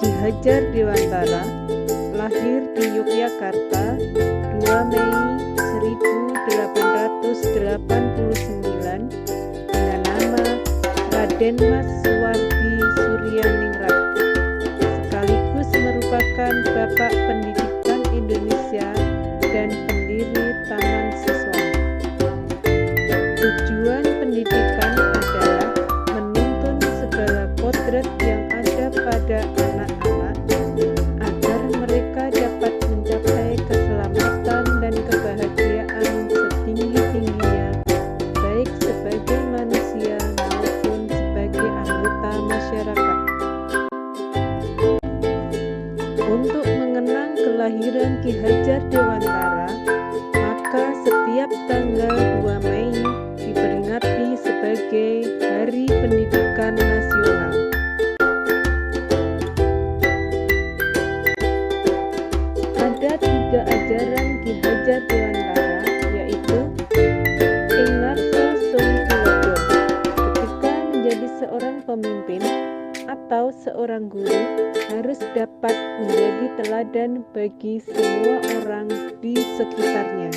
Ki Hajar Dewantara lahir di Yogyakarta 2 Mei 1889 dengan nama Raden Mas Suwardi Suryaningrat, sekaligus merupakan Bapak Pendidikan Indonesia dan pendiri Taman Siswa. Tujuan pendidikan adalah menuntun segala kodrat yang ada pada anak-anak agar mereka dapat mencapai keselamatan dan kebahagiaan setinggi-tingginya, baik sebagai manusia maupun sebagai anggota masyarakat. Untuk mengenang kelahiran Ki Hajar Dewantara, maka setiap tanggal 2 Mei diperingati sebagai Hari Pendidikan Nasional. Ada 3 ajaran Ki Hajar Dewantara, yaitu Ing Ngarsa Sung Tuladha, ketika menjadi seorang pemimpin atau seorang guru harus dapat menjadi teladan bagi semua orang di sekitarnya.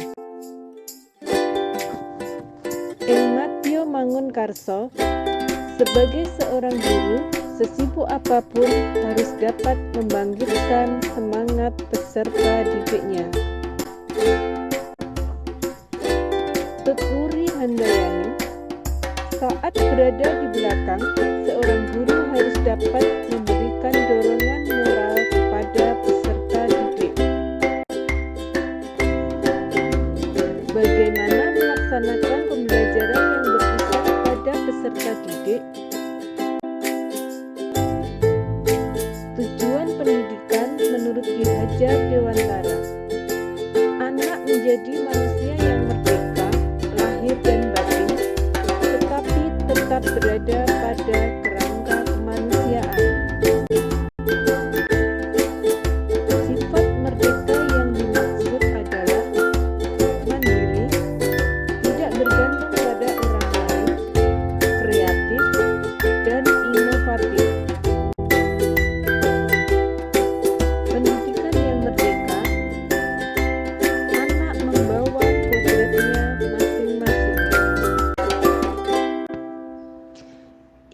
Ing Madya Mangunkarsa, sebagai seorang guru, sesibuk apapun harus dapat membangkitkan semangat peserta didiknya. Tutwuri Handayani, saat berada di belakang, seorang guru harus dapat memberikan dorongan moral kepada peserta didik. Bagaimana melaksanakan pembelajaran yang berpusat pada peserta didik? Tujuan pendidikan menurut Ki Hajar Dewantara, anak menjadi manusia yang merdeka, lahir dan batin, tetapi tetap berada pada kerangka kemanusiaan. Sifat merdeka yang dimaksud adalah mandiri, tidak bergantung pada orang lain, kreatif, dan inovatif. Pendidikan yang merdeka, anak membawa kodratnya masing-masing.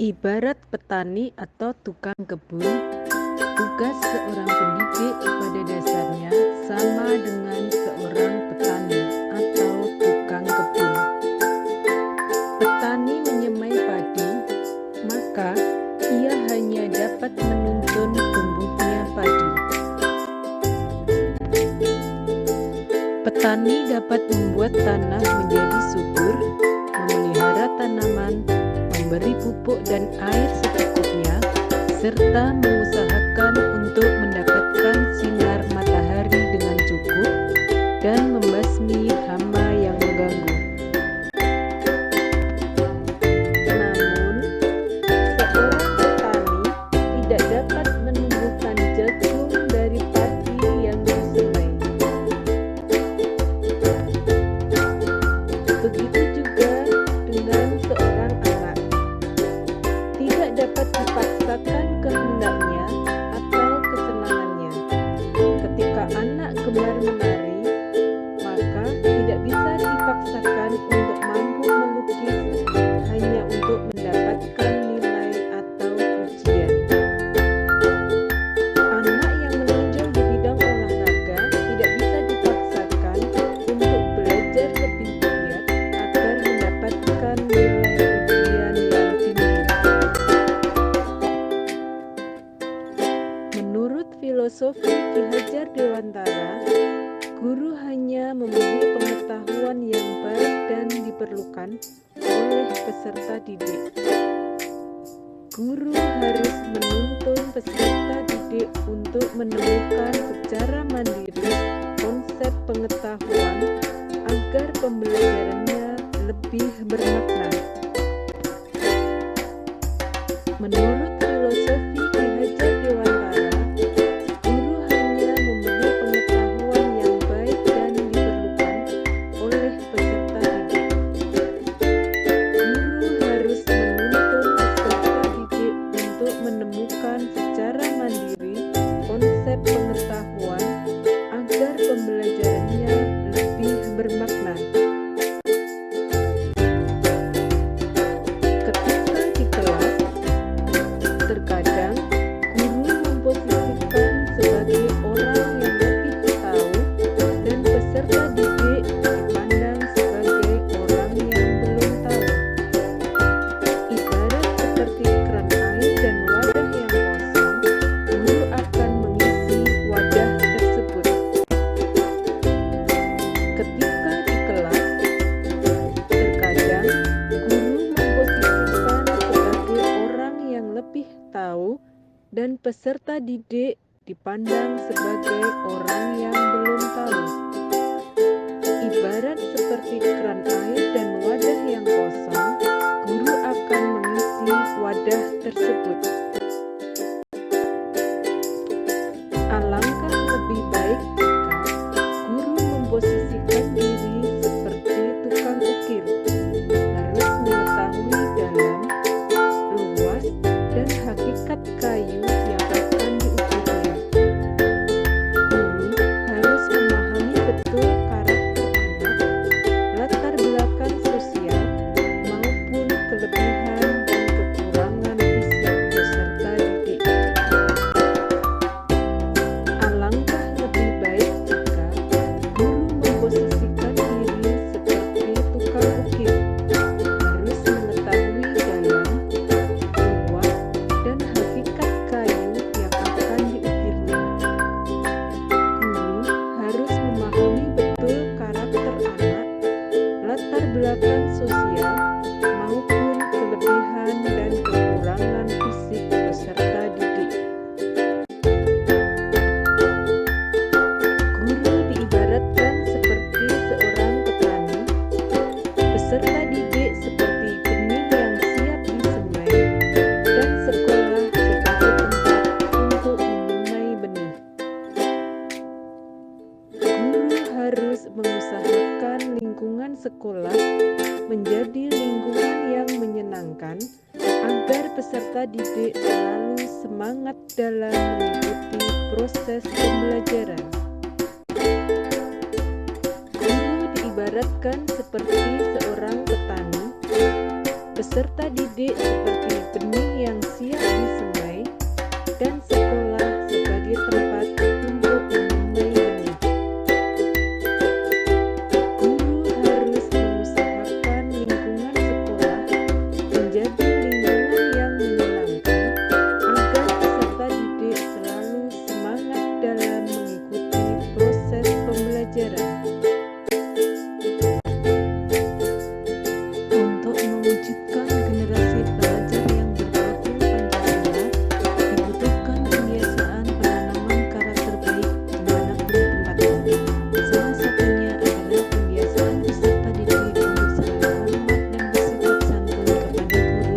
Ibarat petani atau tukang kebun, tugas seorang pendidik pada dasarnya sama dengan seorang petani atau tukang kebun. Petani menyemai padi, maka ia hanya dapat menuntun tumbuhnya padi. Petani dapat membuat tanah menjadi subur, memelihara tanaman, memberi pupuk dan air secukupnya, serta mengusahakan untuk mendapatkan sinar matahari dengan cukup dan membasmi hama yang mengganggu. Namun, seorang petani tidak dapat menumbuhkan jagung dari padi yang disemai. Begitu juga dengan seorang anak, tidak dapat dipaksakan kehendaknya atau kesenangannya. Ketika anak gemar menari, maka tidak bisa dipaksakan untuk mampu melukis hanya untuk mendapatkan nilai atau pujian. Anak yang menonjol di bidang olahraga tidak bisa dipaksakan untuk belajar lebih giat agar mendapatkan nilai ujian yang tinggi. Menurut filosofi Ki Hajar Dewantara, guru hanya memberi pengetahuan yang baik dan diperlukan oleh peserta didik. Guru harus menuntun peserta didik untuk menemukan secara mandiri konsep pengetahuan agar pembelajarannya lebih bermakna. Menurut filosofi Ki Hajar Dewantara, guru hanya memberi pengetahuan yang baik dan diperlukan oleh peserta didik. Guru harus menuntun peserta didik untuk menemukan secara mandiri tahu dan peserta didik dipandang sebagai orang yang belum tahu. Ibarat seperti keran air dan wadah yang kosong, guru akan mengisi wadah tersebut. Alangkah lebih baik jika guru memposisikan diri seperti tukang ukir, harus mengetahui dalam, luas, dan hakikat kayu yang akan diukirnya. Guru harus memahami betul karakter anak, latar belakang sosial, maupun kelebihan dan kekurangan fisik peserta didik. Alangkah lebih baik jika guru memposisikan diri seperti tukang ukir, harus mengetahui dalam, luas, dan hakikat kayu yang akan diukirnya. Guru harus memahami betul karakter anak, latar belakang sosial, maupun kelebihan dan kekurangan fisik peserta didik. Guru diibaratkan seperti seorang petani, peserta didik seperti benih yang siap disemai, dan sekolah sebagai tempat untuk menyemai benih. Guru harus mengusahakan lingkungan sekolah menjadi lingkungan yang menyenangkan agar peserta didik selalu semangat dalam mengikuti proses pembelajaran. Guru diibaratkan seperti seorang petani, peserta didik seperti benih yang siap disemai, dan sekolah sebagai tempat untuk menyemai benih. Guru harus mengusahakan lingkungan sekolah menjadi lingkungan yang menyenangkan agar peserta didik selalu semangat dalam mengikuti proses pembelajaran. Untuk mewujudkan generasi pelajar yang berpadu Pancasila, dibutuhkan kebiasaan penanaman karakter baik dimanapun tempatnya. Salah satunya adalah kebiasaan peserta didik untuk selalu hormat dan bersikap santun kepada guru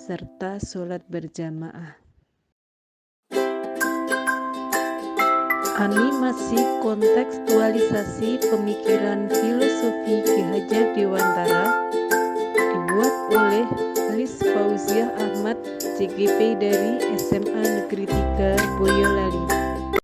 serta sholat berjamaah. Animasi kontekstualisasi pemikiran filosofi Ki Hajar Dewantara dibuat oleh Alis Fauziah Ahmad, CGP dari SMA Negeri 3 Boyolali.